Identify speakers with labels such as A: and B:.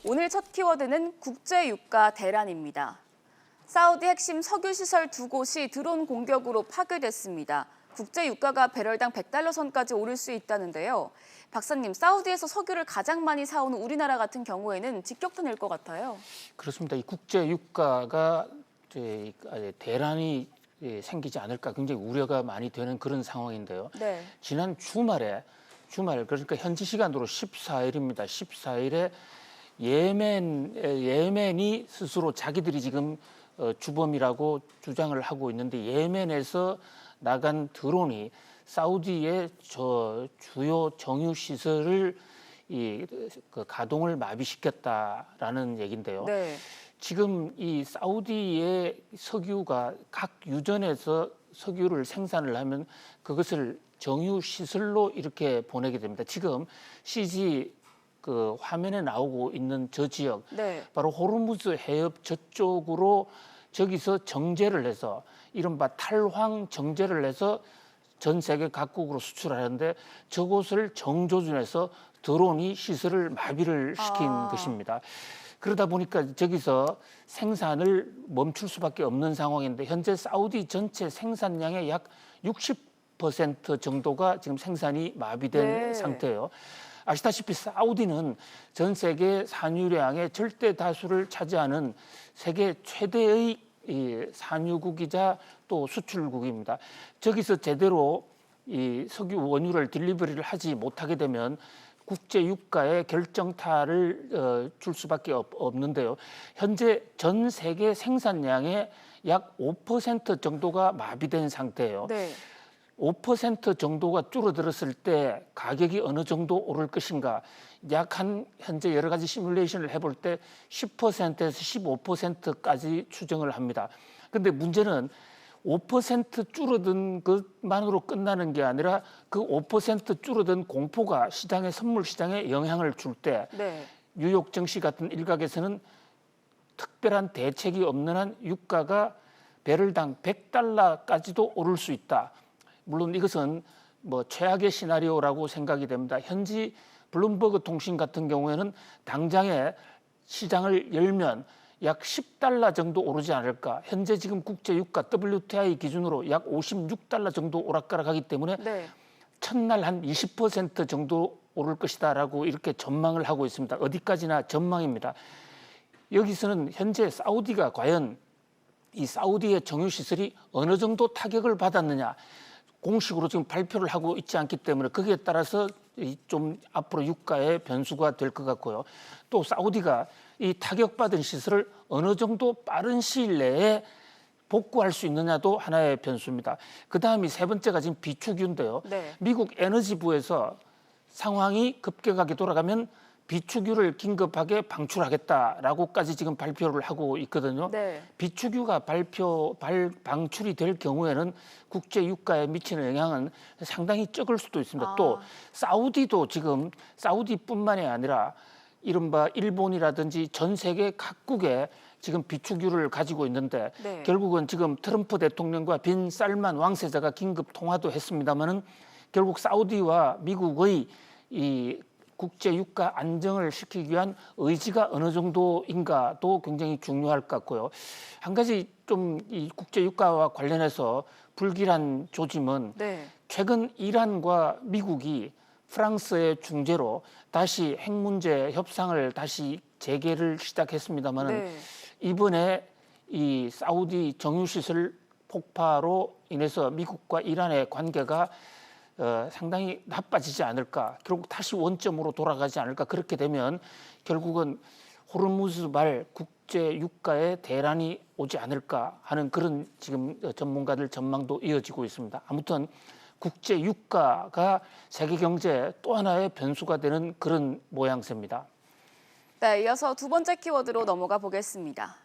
A: 오늘 첫 키워드는 국제유가 대란입니다. 사우디 핵심 석유시설 두 곳이 드론 공격으로 파괴됐습니다. 국제유가가 배럴당 100달러 선까지 오를 수 있다는데요. 박사님, 사우디에서 석유를 가장 많이 사오는 우리나라 같은 경우에는 직격탄일 것 같아요.
B: 그렇습니다. 이 국제유가가 대란이 생기지 않을까 굉장히 우려가 많이 되는 그런 상황인데요.
A: 네.
B: 지난 주말 그러니까 현지 시간으로 14일입니다. 14일에 예멘이 스스로 자기들이 지금 주범이라고 주장을 하고 있는데 예멘에서 나간 드론이 사우디의 주요 정유 시설을 가동을 마비시켰다라는 얘기인데요.
A: 네.
B: 지금 이 사우디의 석유가 각 유전에서 석유를 생산을 하면 그것을 정유 시설로 이렇게 보내게 됩니다. 지금 CG 화면에 나오고 있는 저 지역,
A: 네.
B: 바로 호르무즈 해협 저쪽으로 저기서 정제를 해서 이른바 탈황 정제를 해서 전 세계 각국으로 수출하는데 저곳을 정조준해서 드론이 시설을 마비를 시킨 것입니다. 그러다 보니까 저기서 생산을 멈출 수밖에 없는 상황인데 현재 사우디 전체 생산량의 약 60% 정도가 지금 생산이 마비된
A: 네.
B: 상태예요. 아시다시피 사우디는 전 세계 산유량의 절대 다수를 차지하는 세계 최대의 산유국이자 또 수출국입니다. 저기서 제대로 이 석유 원유를 딜리버리를 하지 못하게 되면 국제 유가에 결정타를 줄 수밖에 없는데요. 현재 전 세계 생산량의 약 5% 정도가 마비된 상태예요.
A: 네.
B: 5% 정도가 줄어들었을 때 가격이 어느 정도 오를 것인가? 현재 여러 가지 시뮬레이션을 해볼 때 10%에서 15%까지 추정을 합니다. 그런데 문제는 5% 줄어든 것만으로 끝나는 게 아니라 그 5% 줄어든 공포가 선물 시장에 영향을 줄 때
A: 네.
B: 뉴욕 증시 같은 일각에서는 특별한 대책이 없는 한 유가가 배럴당 100달러까지도 오를 수 있다. 물론 이것은 최악의 시나리오라고 생각이 됩니다. 현지 블룸버그 통신 같은 경우에는 당장에 시장을 열면 약 10달러 정도 오르지 않을까. 현재 지금 국제 유가 WTI 기준으로 약 56달러 정도 오락가락하기 때문에
A: 네.
B: 첫날 한 20% 정도 오를 것이다라고 이렇게 전망을 하고 있습니다. 어디까지나 전망입니다. 여기서는 현재 사우디가 과연 이 사우디의 정유 시설이 어느 정도 타격을 받았느냐 공식으로 지금 발표를 하고 있지 않기 때문에 거기에 따라서 좀 앞으로 유가의 변수가 될 것 같고요. 또 사우디가 이 타격받은 시설을 어느 정도 빠른 시일 내에 복구할 수 있느냐도 하나의 변수입니다. 그다음이 세 번째가 지금 비축유인데요.
A: 네.
B: 미국 에너지부에서 상황이 급격하게 돌아가면 비축유를 긴급하게 방출하겠다라고까지 지금 발표를 하고 있거든요.
A: 네.
B: 비축유가 방출이 될 경우에는 국제 유가에 미치는 영향은 상당히 적을 수도 있습니다. 또 사우디도 지금 사우디뿐만이 아니라 이른바 일본이라든지 전 세계 각국에 지금 비축유를 가지고 있는데
A: 네.
B: 결국은 지금 트럼프 대통령과 빈 살만 왕세자가 긴급 통화도 했습니다마는 결국 사우디와 미국의 이 국제 유가 안정을 시키기 위한 의지가 어느 정도인가도 굉장히 중요할 것 같고요. 한 가지 좀 이 국제 유가와 관련해서 불길한 조짐은
A: 네.
B: 최근 이란과 미국이 프랑스의 중재로 다시 핵 문제 협상을 다시 재개를 시작했습니다마는
A: 네.
B: 이번에 이 사우디 정유 시설 폭파로 인해서 미국과 이란의 관계가 상당히 나빠지지 않을까, 결국 다시 원점으로 돌아가지 않을까. 그렇게 되면 결국은 호르무즈발 국제 유가의 대란이 오지 않을까 하는 그런 지금 전문가들 전망도 이어지고 있습니다. 아무튼 국제 유가가 세계 경제에 또 하나의 변수가 되는 그런 모양새입니다.
A: 네, 이어서 두 번째 키워드로 넘어가 보겠습니다.